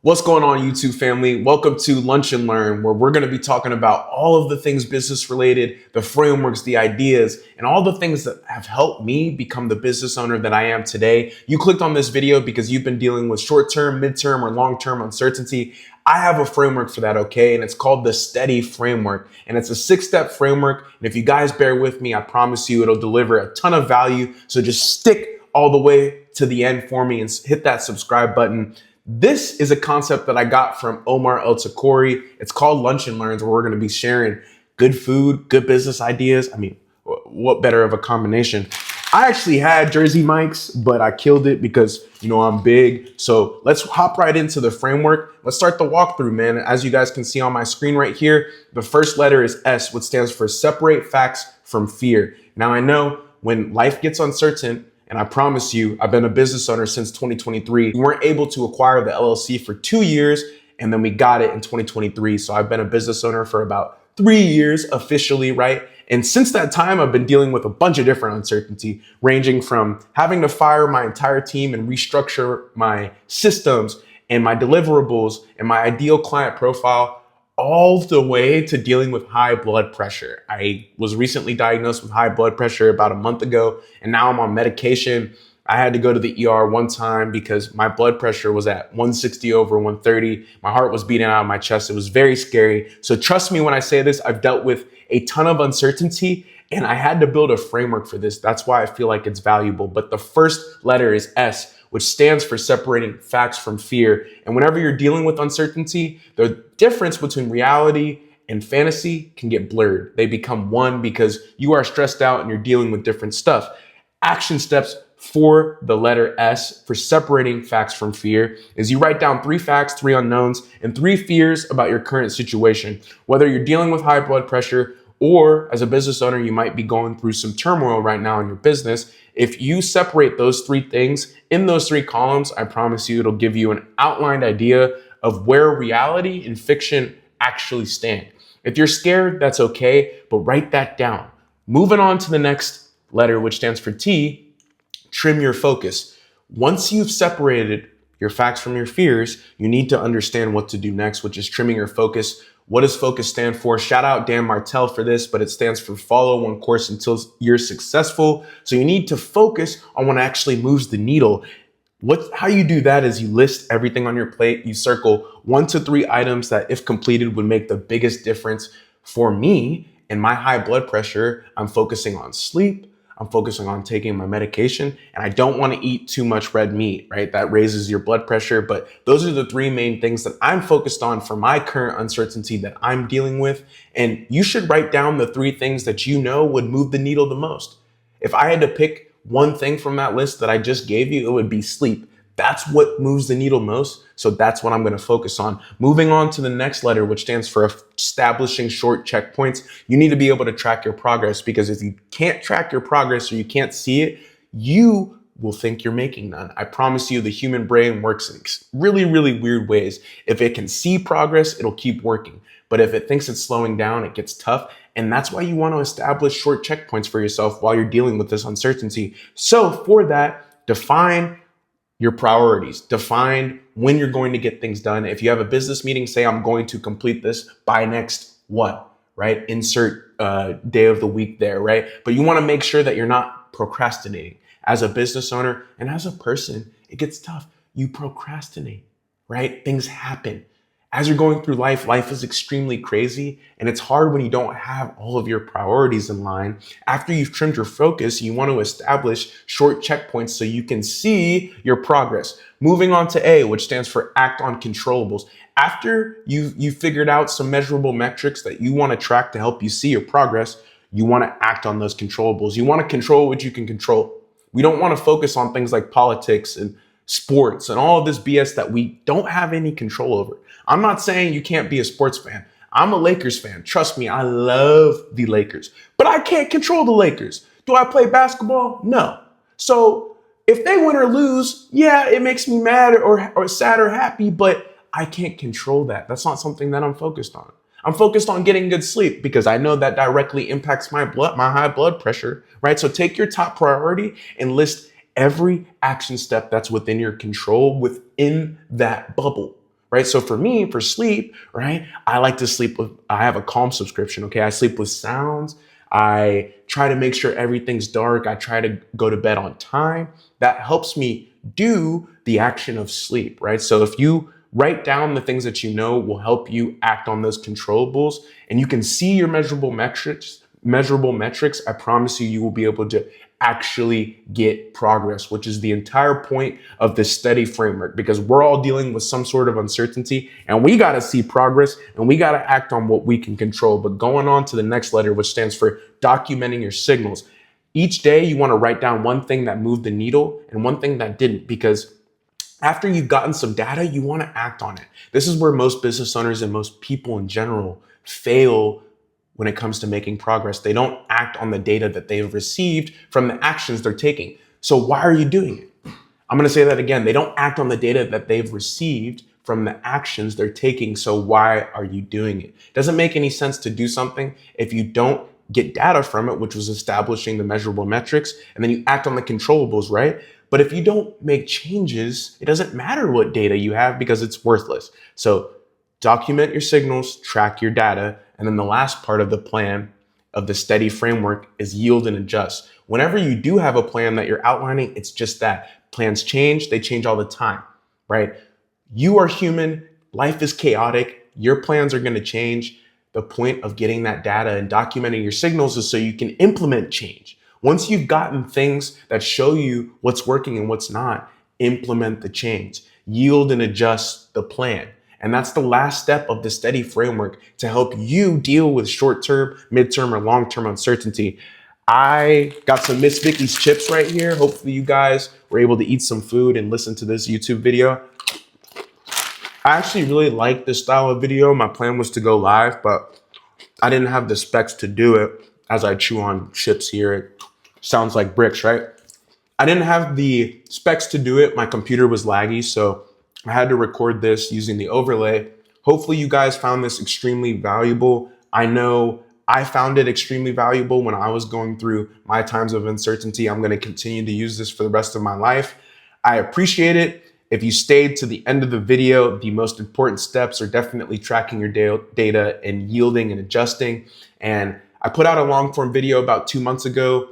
What's going on, YouTube family? Welcome to Lunch and Learn, where we're going to be talking about all of the things business related, the frameworks, the ideas, and all the things that have helped me become the business owner that I am today. You clicked on this video because you've been dealing with short-term, mid-term, or long-term uncertainty. I have a framework for that, okay? And it's called the S.T.E.A.D.Y framework. And it's a 6-step framework. And if you guys bear with me, I promise you it'll deliver a ton of value. So just stick all the way to the end for me and hit that subscribe button. This is a concept that I got from Omar El-Takori. It's called Lunch and Learns, where we're going to be sharing good food, good business ideas. I mean, what better of a combination? I actually had Jersey Mike's, but I killed it because, I'm big. So let's hop right into the framework. Let's start the walkthrough, man. As you guys can see on my screen right here, the first letter is S, which stands for separate facts from fear. Now, I know when life gets uncertain, and I promise you, I've been a business owner since 2023. We weren't able to acquire the LLC for 2 years, and then we got it in 2023. So I've been a business owner for about 3 years officially, right? And since that time, I've been dealing with a bunch of different uncertainty, ranging from having to fire my entire team and restructure my systems and my deliverables and my ideal client profile, all the way to dealing with high blood pressure. I was recently diagnosed with high blood pressure about a month ago, and now I'm on medication. I had to go to the ER one time because my blood pressure was at 160 over 130. My heart was beating out of my chest. It was very scary. So trust me when I say this, I've dealt with a ton of uncertainty, and I had to build a framework for this. That's why I feel like it's valuable. But the first letter is S, which stands for separating facts from fear. And whenever you're dealing with uncertainty, the difference between reality and fantasy can get blurred. They become one because you are stressed out and you're dealing with different stuff. Action steps for the letter S for separating facts from fear is you write down 3 facts, 3 unknowns, and 3 fears about your current situation. Whether you're dealing with high blood pressure or as a business owner, you might be going through some turmoil right now in your business. If you separate those 3 things in those 3 columns, I promise you it'll give you an outlined idea of where reality and fiction actually stand. If you're scared, that's okay, but write that down. Moving on to the next letter, which stands for T, trim your focus. Once you've separated your facts from your fears, you need to understand what to do next, which is trimming your focus. What does focus stand for? Shout out Dan Martell for this, but it stands for follow one course until you're successful. So you need to focus on what actually moves the needle. How you do that is you list everything on your plate. You circle 1 to 3 items that, if completed, would make the biggest difference. For me and my high blood pressure, I'm focusing on sleep. I'm focusing on taking my medication, and I don't want to eat too much red meat, right? That raises your blood pressure. But those are the 3 main things that I'm focused on for my current uncertainty that I'm dealing with. And you should write down the 3 things that you know would move the needle the most. If I had to pick one thing from that list that I just gave you, it would be sleep. That's what moves the needle most. So that's what I'm going to focus on. Moving on to the next letter, which stands for establishing short checkpoints. You need to be able to track your progress, because if you can't track your progress or you can't see it, you will think you're making none. I promise you, the human brain works in really, really weird ways. If it can see progress, it'll keep working. But if it thinks it's slowing down, it gets tough. And that's why you want to establish short checkpoints for yourself while you're dealing with this uncertainty. So for that, define your priorities. Define when you're going to get things done. If you have a business meeting, say I'm going to complete this by next what, right? Insert day of the week there, right? But you want to make sure that you're not procrastinating. As a business owner and as a person, it gets tough. You procrastinate, right? Things happen. As you're going through life, life is extremely crazy, and it's hard when you don't have all of your priorities in line. After you've trimmed your focus, you want to establish short checkpoints so you can see your progress. Moving on to A, which stands for act on controllables. After you've figured out some measurable metrics that you want to track to help you see your progress, you want to act on those controllables. You want to control what you can control. We don't want to focus on things like politics and sports and all of this BS that we don't have any control over. I'm not saying you can't be a sports fan. I'm a Lakers fan. Trust me, I love the Lakers, but I can't control the Lakers. Do I play basketball? No. So if they win or lose, yeah, it makes me mad or sad or happy, but I can't control that. That's not something that I'm focused on. I'm focused on getting good sleep because I know that directly impacts my high blood pressure, right? So take your top priority and list every action step that's within your control within that bubble. right? So for me, for sleep, right, I like to sleep with, I have a Calm subscription, okay? I sleep with sounds. I try to make sure everything's dark. I try to go to bed on time. That helps me do the action of sleep, right? So if you write down the things that you know will help you act on those controllables, and you can see your measurable metrics, I promise you, you will be able to actually get progress, which is the entire point of the S.T.E.A.D.Y framework, because we're all dealing with some sort of uncertainty and we got to see progress and we got to act on what we can control. But going on to the next letter, which stands for documenting your signals. Each day you want to write down one thing that moved the needle and one thing that didn't, because after you've gotten some data, you want to act on it. This is where most business owners and most people in general fail when it comes to making progress. They don't act on the data that they've received from the actions they're taking. So why are you doing it? I'm going to say that again. They don't act on the data that they've received from the actions they're taking. So why are you doing it? It doesn't make any sense to do something if you don't get data from it, which was establishing the measurable metrics, and then you act on the controllables, right? But if you don't make changes, it doesn't matter what data you have because it's worthless. So document your signals, track your data, and then the last part of the plan of the S.T.E.A.D.Y framework is yield and adjust. Whenever you do have a plan that you're outlining, it's just that. Plans change, they change all the time, right? You are human, life is chaotic, your plans are gonna change. The point of getting that data and documenting your signals is so you can implement change. Once you've gotten things that show you what's working and what's not, implement the change, yield and adjust the plan. And that's the last step of the S.T.E.A.D.Y framework to help you deal with short-term, mid-term, or long-term uncertainty. I got some Miss Vicky's chips right here. Hopefully you guys were able to eat some food and listen to this YouTube video. I actually really like this style of video. My plan was to go live, but I didn't have the specs to do it. As I chew on chips here, it sounds like bricks, right? I didn't have the specs to do it. My computer was laggy, so I had to record this using the overlay. Hopefully you guys found this extremely valuable. I know I found it extremely valuable when I was going through my times of uncertainty. I'm going to continue to use this for the rest of my life. I appreciate it. If you stayed to the end of the video, the most important steps are definitely tracking your data and yielding and adjusting. And I put out a long form video about 2 months ago.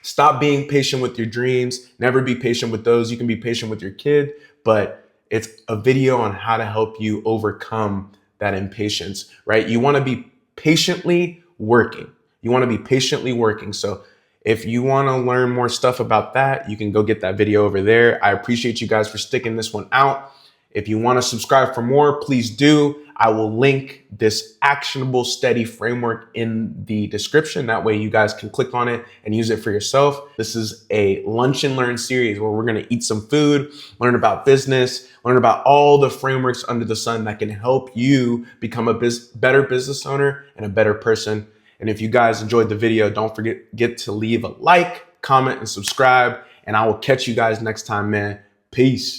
Stop being patient with your dreams. Never be patient with those. You can be patient with your kid, but it's a video on how to help you overcome that impatience, right? You want to be patiently working. You want to be patiently working. So if you want to learn more stuff about that, you can go get that video over there. I appreciate you guys for sticking this one out. If you want to subscribe for more, please do. I will link this actionable S.T.E.A.D.Y framework in the description. That way you guys can click on it and use it for yourself. This is a lunch and learn series where we're going to eat some food, learn about business, learn about all the frameworks under the sun that can help you become a better business owner and a better person. And if you guys enjoyed the video, don't forget to leave a like, comment, and subscribe. And I will catch you guys next time, man. Peace.